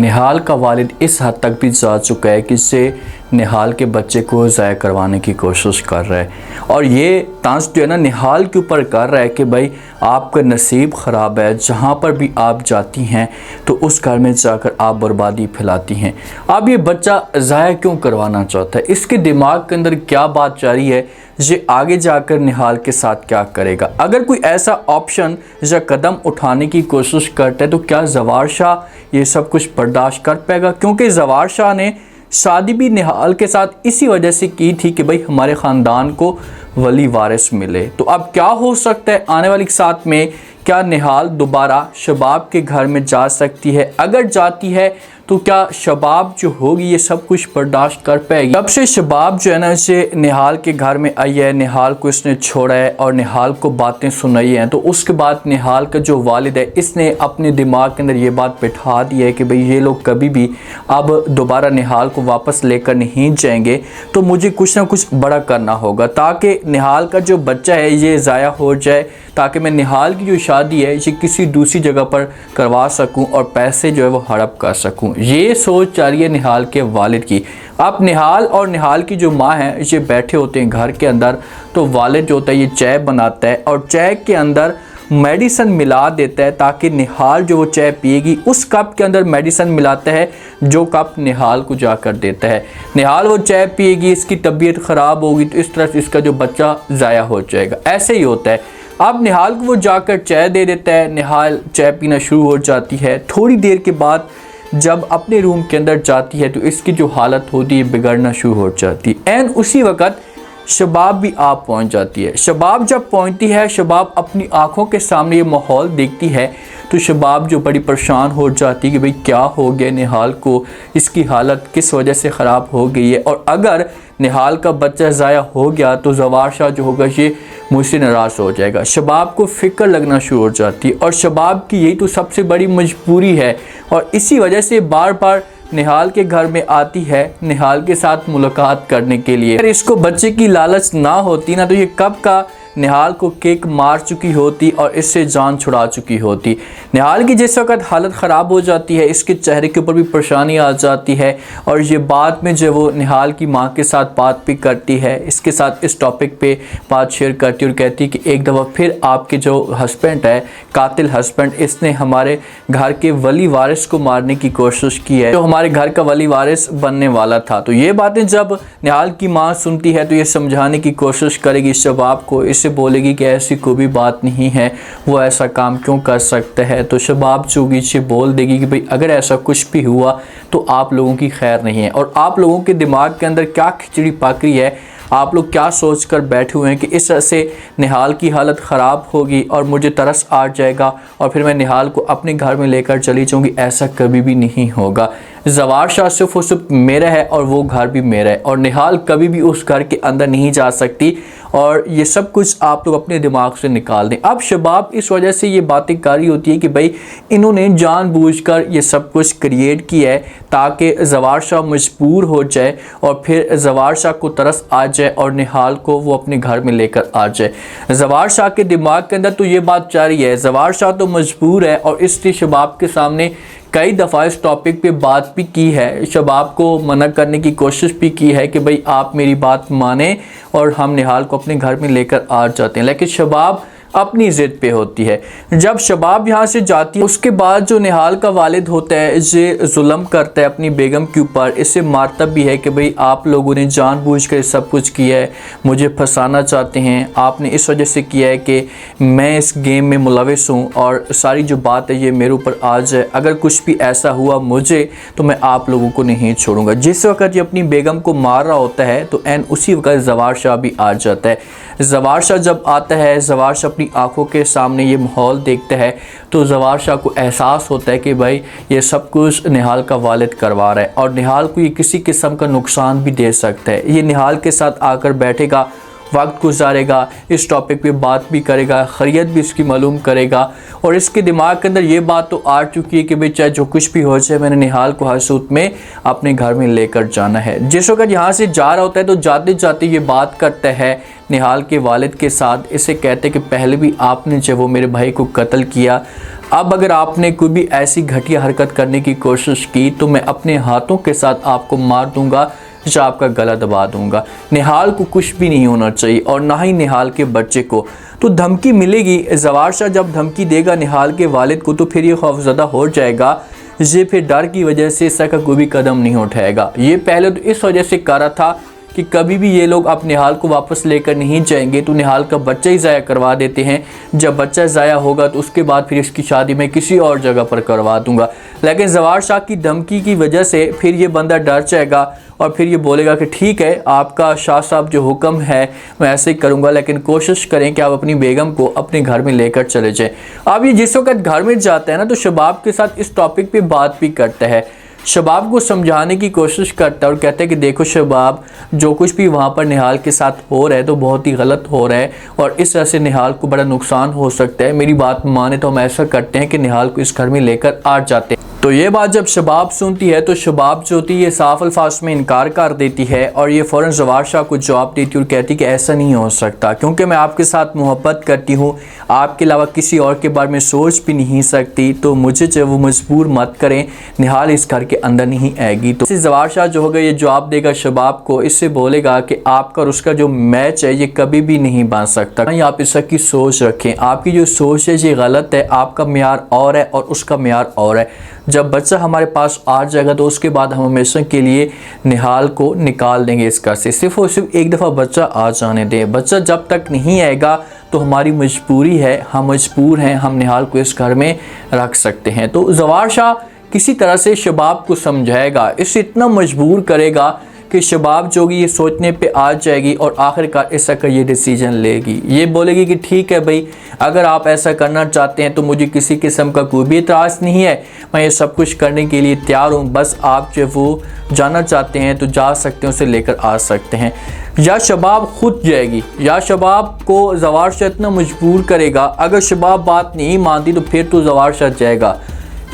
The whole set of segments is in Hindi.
निहाल का वालिद इस हद तक भी जा चुका है कि इससे निहाल के बच्चे को ज़ाया करवाने की कोशिश कर रहा है, और ये तांस जो है ना निहाल के ऊपर कर रहा है कि भाई आपका नसीब ख़राब है, जहाँ पर भी आप जाती हैं तो उस घर में जाकर आप बर्बादी फैलाती हैं। अब ये बच्चा ज़ाया क्यों करवाना चाहता है, इसके दिमाग के अंदर क्या बात जारी है, ये आगे जाकर निहाल के साथ क्या करेगा। अगर कोई ऐसा ऑप्शन या कदम उठाने की कोशिश करता है तो क्या जवार शाह ये सब कुछ बर्दाश्त कर पाएगा, क्योंकि जवार शाह ने शादी भी निहाल के साथ इसी वजह से की थी कि भाई हमारे ख़ानदान को वली वारिस मिले। तो अब क्या हो सकता है आने वाली साथ में, क्या निहाल दोबारा शबाब के घर में जा सकती है, अगर जाती है तो क्या शबाब जो होगी ये सब कुछ बर्दाश्त कर पाएगी। तब से शबाब जो है ना इसे निहाल के घर में आई है, निहाल को इसने छोड़ा है और निहाल को बातें सुनाई हैं। तो उसके बाद निहाल का जो वालिद है इसने अपने दिमाग के अंदर ये बात बैठा दी है कि भाई ये लोग कभी भी अब दोबारा निहाल को वापस लेकर नहीं जाएंगे, तो मुझे कुछ ना कुछ बड़ा करना होगा ताकि निहाल का जो बच्चा है ये ज़ाया हो जाए, ताकि मैं निहाल की जो शादी है ये किसी दूसरी जगह पर करवा सकूं और पैसे जो है वो हड़प कर सकूं। ये सोच आ रही है निहाल के वालिद की। अब निहाल और निहाल की जो माँ है ये बैठे होते हैं घर के अंदर, तो वालिद जो होता है ये चाय बनाता है और चाय के अंदर मेडिसिन मिला देता है ताकि निहाल जो वो चाय पिएगी उस कप के अंदर मेडिसिन मिलाता है जो कप निहाल को जाकर देता है। निहाल वो चाय पिएगी, इसकी तबीयत ख़राब होगी तो इस तरह से इसका जो बच्चा ज़ाया हो जाएगा। ऐसे ही होता है। अब निहाल को वो जाकर चाय दे देता है, निहाल चाय पीना शुरू हो जाती है। थोड़ी देर के बाद जब अपने रूम के अंदर जाती है तो इसकी जो हालत होती है बिगड़ना शुरू हो जाती है। एंड उसी वक्त शबाब भी आप पहुंच जाती है। शबाब जब पहुंचती है, शबाब अपनी आंखों के सामने ये माहौल देखती है तो शबाब जो बड़ी परेशान हो जाती है कि भाई क्या हो गया निहाल को, इसकी हालत किस वजह से ख़राब हो गई है, और अगर निहाल का बच्चा ज़ाया हो गया तो जवार शाह जो होगा ये मुझसे नाराज़ हो जाएगा। शबाब को फ़िक्र लगना शुरू हो जाती है और शबाब की यही तो सबसे बड़ी मजबूरी है, और इसी वजह से बार बार निहाल के घर में आती है निहाल के साथ मुलाकात करने के लिए। अगर इसको बच्चे की लालच ना होती ना तो ये कब का निहाल को केक मार चुकी होती और इससे जान छुड़ा चुकी होती। निहाल की जिस वक्त हालत ख़राब हो जाती है, इसके चेहरे के ऊपर भी परेशानी आ जाती है, और ये बाद में जो वो निहाल की माँ के साथ बात भी करती है, इसके साथ इस टॉपिक पे बात शेयर करती है और कहती है कि एक दफ़ा फिर आपके जो हस्बैंड है, कातिल हस्बैंड, इसने हमारे घर के वली वारिस को मारने की कोशिश की है, जो हमारे घर का वली वारिस बनने वाला था। तो ये बातें जब निहाल की माँ सुनती है तो ये समझाने की कोशिश करेगी शबाब को, इससे बोलेगी कि ऐसी कोई भी बात नहीं है, वो ऐसा काम क्यों कर सकता है। तो शबाब चूगी से बोल देगी कि भाई अगर ऐसा कुछ भी हुआ तो आप लोगों की खैर नहीं है, और आप लोगों के दिमाग के अंदर क्या खिचड़ी पक रही है, आप लोग क्या सोच कर बैठे हुए हैं कि इस तरह से निहाल की हालत ख़राब होगी और मुझे तरस आ जाएगा और फिर मैं निहाल को अपने घर में लेकर चली जाऊँगी। ऐसा कभी भी नहीं होगा। जवार शाह सिर्फ और सिर्फ मेरा है और वो घर भी मेरा है, और निहाल कभी भी उस घर के अंदर नहीं जा सकती, और ये सब कुछ आप लोग अपने दिमाग से निकाल दें। अब शबाब इस वजह से ये बातें कर रही होती है कि भाई इन्होंने जानबूझकर ये सब कुछ क्रिएट किया है ताकि जवार शाह मजबूर हो जाए और फिर जवार शाह को तरस आ जाए और निहाल को वो अपने घर में लेकर आ जाए। जवार शाह के दिमाग के अंदर तो ये बात जारी है, जवार शाह तो मजबूर है, और इसने शबाब के सामने कई दफ़ा इस टॉपिक पे बात भी की है, शबाब को मना करने की कोशिश भी की है कि भाई आप मेरी बात माने और हम निहाल को अपने घर में लेकर आ जाते हैं, लेकिन शबाब अपनी ज़िद पे होती है। जब शबाब यहाँ से जाती है उसके बाद जो निहाल का वालिद होता है ये जुल्म करता है अपनी बेगम के ऊपर, इससे मारता भी है कि भाई आप लोगों ने जानबूझकर सब कुछ किया है, मुझे फंसाना चाहते हैं, आपने इस वजह से किया है कि मैं इस गेम में मुलविस हूँ और सारी जो बात है ये मेरे ऊपर आ जाए, अगर कुछ भी ऐसा हुआ मुझे तो मैं आप लोगों को नहीं छोड़ूंगा। जिस वक्त ये अपनी बेगम को मार रहा होता है तो एन उसी वक्त जवार शाह भी आ जाता है। जवार शाह जब आता है, जवार शाह अपनी आंखों के सामने ये माहौल देखता है तो जवार शाह को एहसास होता है कि भाई ये सब कुछ निहाल का वालिद करवा रहा है और निहाल को ये किसी किस्म का नुकसान भी दे सकता है। ये निहाल के साथ आकर बैठेगा वक्त गुजारेगा, इस टॉपिक पे बात भी करेगा, खैरियत भी इसकी मालूम करेगा और इसके दिमाग के अंदर ये बात तो आ चुकी है कि भाई चाहे जो कुछ भी हो जाए मैंने निहाल को हर सूरत में अपने घर में लेकर जाना है। जिस वक्त यहाँ से जा रहा होता है तो जाते जाते ये बात करता है निहाल के वालिद के साथ, इसे कहते कि पहले भी आपने जो वो मेरे भाई को कत्ल किया, अब अगर आपने कोई भी ऐसी घटिया हरकत करने की कोशिश की तो मैं अपने हाथों के साथ आपको मार दूंगा या आपका गला दबा दूंगा। निहाल को कुछ भी नहीं होना चाहिए और ना ही निहाल के बच्चे को। तो धमकी मिलेगी, जवार शाह जब धमकी देगा निहाल के वालिद को तो फिर ये खौफजदा हो जाएगा, ये फिर डर की वजह से इसका कोई भी कदम नहीं उठाएगा। ये पहले तो इस वजह से कर रहा था कि कभी भी ये लोग अब निहाल को वापस लेकर नहीं जाएंगे तो निहाल का बच्चा ही ज़ाया करवा देते हैं। जब बच्चा ज़ाया होगा तो उसके बाद फिर इसकी शादी मैं किसी और जगह पर करवा दूंगा। लेकिन जवार शाह की धमकी की वजह से फिर ये बंदा डर जाएगा और फिर ये बोलेगा कि ठीक है आपका शाह साहब जो हुक्म है मैं ऐसे ही करूँगा, लेकिन कोशिश करें कि आप अपनी बेगम को अपने घर में लेकर चले जाएँ। अब ये जिस वक्त घर में जाता है ना तो शबाब के साथ इस टॉपिक पर बात भी करता है, शबाब को समझाने की कोशिश करता है और कहता है कि देखो शबाब, जो कुछ भी वहाँ पर निहाल के साथ हो रहा है तो बहुत ही गलत हो रहा है और इस तरह से निहाल को बड़ा नुकसान हो सकता है। मेरी बात माने तो हम ऐसा करते हैं कि निहाल को इस घर में लेकर आ जाते हैं। तो ये बात जब शबाब सुनती है तो शबाब जो होती है साफ अल्फाज में इनकार कर देती है और ये फ़ौरन जवार शाह को जवाब देती है और कहती है कि ऐसा नहीं हो सकता, क्योंकि मैं आपके साथ मोहब्बत करती हूँ, आपके अलावा किसी और के बारे में सोच भी नहीं सकती, तो मुझे जो वो मजबूर मत करें, निहाल इस घर के अंदर नहीं आएगी। तो जवार शाह जो होगा ये जवाब देगा शबाब को, इससे बोलेगा कि आपका और उसका जो मैच है ये कभी भी नहीं बन सकता। आप इस की सोच रखें, आपकी जो सोच है ये गलत है, आपका म्यार और है और उसका म्यार और है। जब बच्चा हमारे पास आ जाएगा तो उसके बाद हम हमेशा के लिए निहाल को निकाल देंगे इस घर से। सिर्फ और सिर्फ एक दफ़ा बच्चा आ जाने दें, बच्चा जब तक नहीं आएगा तो हमारी मजबूरी है, हम मजबूर हैं, हम निहाल को इस घर में रख सकते हैं। तो जवार शाह किसी तरह से शबाब को समझाएगा, इसे इतना मजबूर करेगा कि शबाब जो ये सोचने पे आ जाएगी और आखिरकार इसका ये डिसीजन लेगी। ये बोलेगी कि ठीक है भाई, अगर आप ऐसा करना चाहते हैं तो मुझे किसी किस्म का कोई भी एतराज़ नहीं है, मैं ये सब कुछ करने के लिए तैयार हूँ, बस आप जो वो जाना चाहते हैं तो जा सकते हैं, उसे लेकर आ सकते हैं। या शबाब खुद जाएगी या शबाब को जवार शाह इतना मजबूर करेगा, अगर शबाब बात नहीं मानती तो फिर तो जवार शाह जाएगा,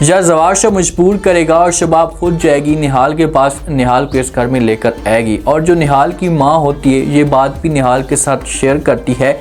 या जवार शाह मजबूर करेगा और शबाब खुद जाएगी निहाल के पास, निहाल को इस घर में लेकर आएगी। और जो निहाल की माँ होती है ये बात भी निहाल के साथ शेयर करती है।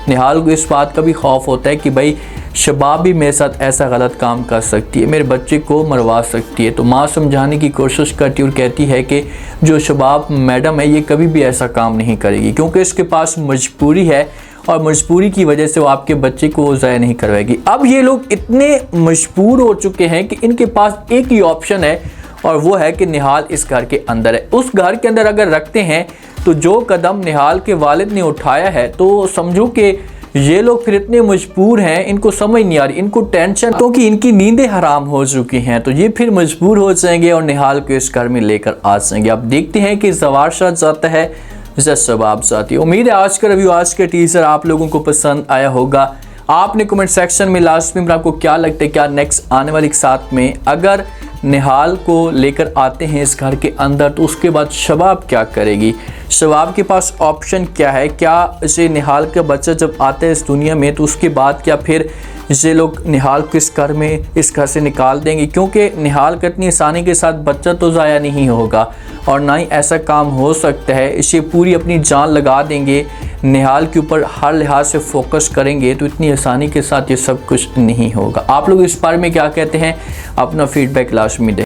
निहाल को इस बात का भी खौफ होता है कि भाई शबाब भी मेरे साथ ऐसा गलत काम कर सकती है, मेरे बच्चे को मरवा सकती है। तो माँ समझाने की कोशिश करती है और कहती है कि जो शबाब मैडम है ये कभी भी ऐसा काम नहीं करेगी, क्योंकि इसके पास मजबूरी है और मजबूरी की वजह से वो आपके बच्चे को ज़ाया नहीं करवाएगी। अब ये लोग इतने मजबूर हो चुके हैं कि इनके पास एक ही ऑप्शन है और वो है कि निहाल इस घर के अंदर है। उस घर के अंदर अगर रखते हैं तो जो कदम निहाल के वालिद ने उठाया है तो समझो कि ये लोग फिर इतने मजबूर हैं, इनको समझ नहीं आ रही, इनको टेंशन, क्योंकि इनकी नींदें हराम हो चुकी हैं, तो ये फिर मजबूर हो जाएंगे और निहाल को इस घर में लेकर आ जाएंगे। अब देखते हैं कि जवार शाह जाता है शबाब जाती है। उम्मीद है आज का रिव्यू, आज का टीजर आप लोगों को पसंद आया होगा। आपने कमेंट सेक्शन में लास्ट में आपको क्या लगता है, क्या नेक्स्ट आने वाली साथ में अगर निहाल को लेकर आते हैं इस घर के अंदर तो उसके बाद शबाब क्या करेगी, शबाब के पास ऑप्शन क्या है, क्या इसे निहाल का बच्चा जब आता है इस दुनिया में तो उसके बाद क्या फिर ये लोग निहाल को इस घर में इस घर से निकाल देंगे, क्योंकि निहाल का इतनी आसानी के साथ बच्चा तो ज़ाया नहीं होगा और ना ही ऐसा काम हो सकता है। इसे पूरी अपनी जान लगा देंगे, निहाल के ऊपर हर लिहाज से फोकस करेंगे तो इतनी आसानी के साथ ये सब कुछ नहीं होगा। आप लोग इस बारे में क्या कहते हैं, अपना फीडबैक लास्ट में दें।